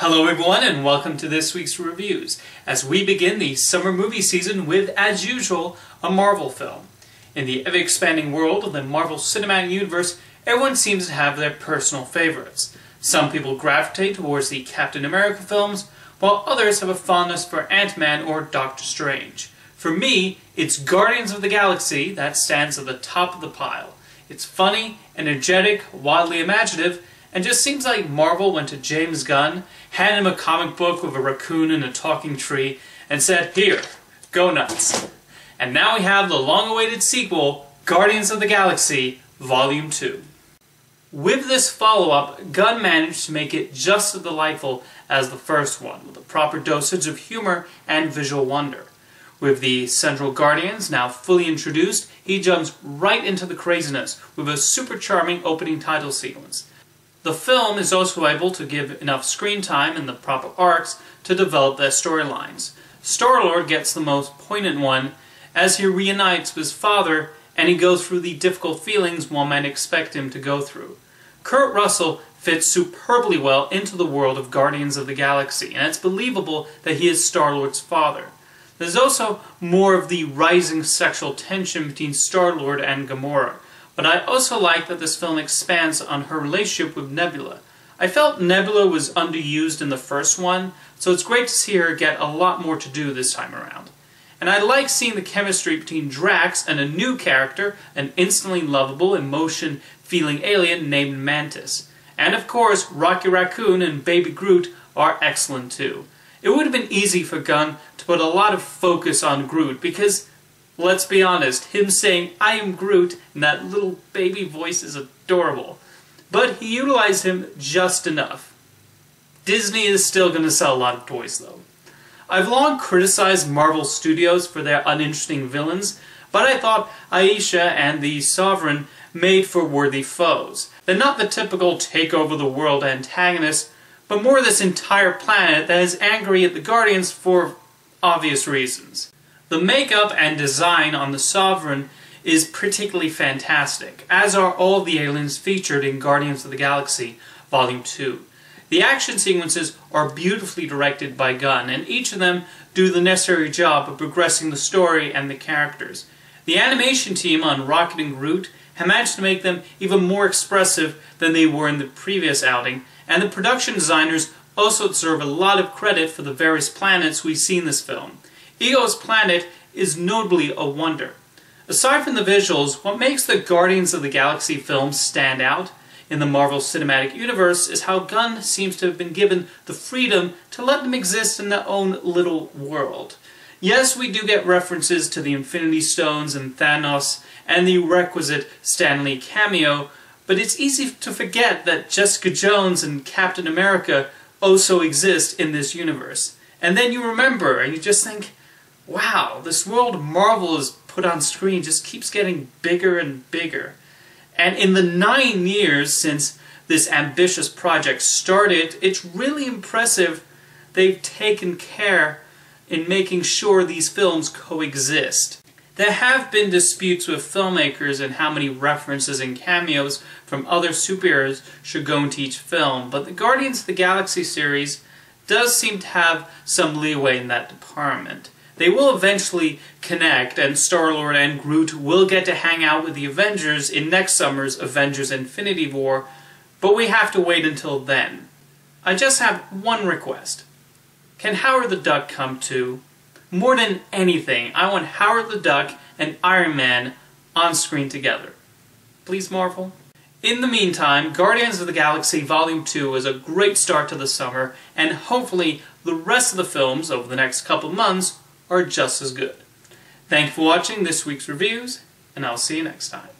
Hello everyone and welcome to this week's reviews, as we begin the summer movie season with, as usual, a Marvel film. In the ever-expanding world of the Marvel Cinematic Universe, everyone seems to have their personal favorites. Some people gravitate towards the Captain America films, while others have a fondness for Ant-Man or Doctor Strange. For me, it's Guardians of the Galaxy that stands at the top of the pile. It's funny, energetic, wildly imaginative, and just seems like Marvel went to James Gunn, handed him a comic book with a raccoon and a talking tree, and said, "Here, go nuts." And now we have the long-awaited sequel, Guardians of the Galaxy, Volume 2. With this follow-up, Gunn managed to make it just as delightful as the first one, with a proper dosage of humor and visual wonder. With the central Guardians now fully introduced, he jumps right into the craziness with a super charming opening title sequence. The film is also able to give enough screen time and the proper arcs to develop their storylines. Star-Lord gets the most poignant one as he reunites with his father and he goes through the difficult feelings one might expect him to go through. Kurt Russell fits superbly well into the world of Guardians of the Galaxy, and it's believable that he is Star-Lord's father. There's also more of the rising sexual tension between Star-Lord and Gamora. But I also like that this film expands on her relationship with Nebula. I felt Nebula was underused in the first one, so it's great to see her get a lot more to do this time around. And I like seeing the chemistry between Drax and a new character, an instantly lovable, emotion-feeling alien named Mantis. And of course, Rocky Raccoon and Baby Groot are excellent too. It would have been easy for Gunn to put a lot of focus on Groot because, let's be honest, him saying, "I am Groot," in that little baby voice is adorable. But he utilized him just enough. Disney is still going to sell a lot of toys, though. I've long criticized Marvel Studios for their uninteresting villains, but I thought Aisha and the Sovereign made for worthy foes. They're not the typical take-over-the-world antagonists, but more this entire planet that is angry at the Guardians for obvious reasons. The makeup and design on the Sovereign is particularly fantastic, as are all the aliens featured in Guardians of the Galaxy Volume 2. The action sequences are beautifully directed by Gunn, and each of them do the necessary job of progressing the story and the characters. The animation team on Rocket and Groot have managed to make them even more expressive than they were in the previous outing, and the production designers also deserve a lot of credit for the various planets we see in this film. Ego's planet is notably a wonder. Aside from the visuals, what makes the Guardians of the Galaxy films stand out in the Marvel Cinematic Universe is how Gunn seems to have been given the freedom to let them exist in their own little world. Yes, we do get references to the Infinity Stones and Thanos and the requisite Stan Lee cameo, but it's easy to forget that Jessica Jones and Captain America also exist in this universe. And then you remember, and you just think, wow, this world Marvel has put on screen just keeps getting bigger and bigger. And in the 9 years since this ambitious project started, it's really impressive they've taken care in making sure these films coexist. There have been disputes with filmmakers and how many references and cameos from other superheroes should go into each film, but the Guardians of the Galaxy series does seem to have some leeway in that department. They will eventually connect, and Star-Lord and Groot will get to hang out with the Avengers in next summer's Avengers Infinity War, but we have to wait until then. I just have one request. Can Howard the Duck come too? More than anything, I want Howard the Duck and Iron Man on screen together. Please, Marvel? In the meantime, Guardians of the Galaxy Volume 2 is a great start to the summer, and hopefully the rest of the films over the next couple months are just as good. Thank you for watching this week's reviews, and I'll see you next time.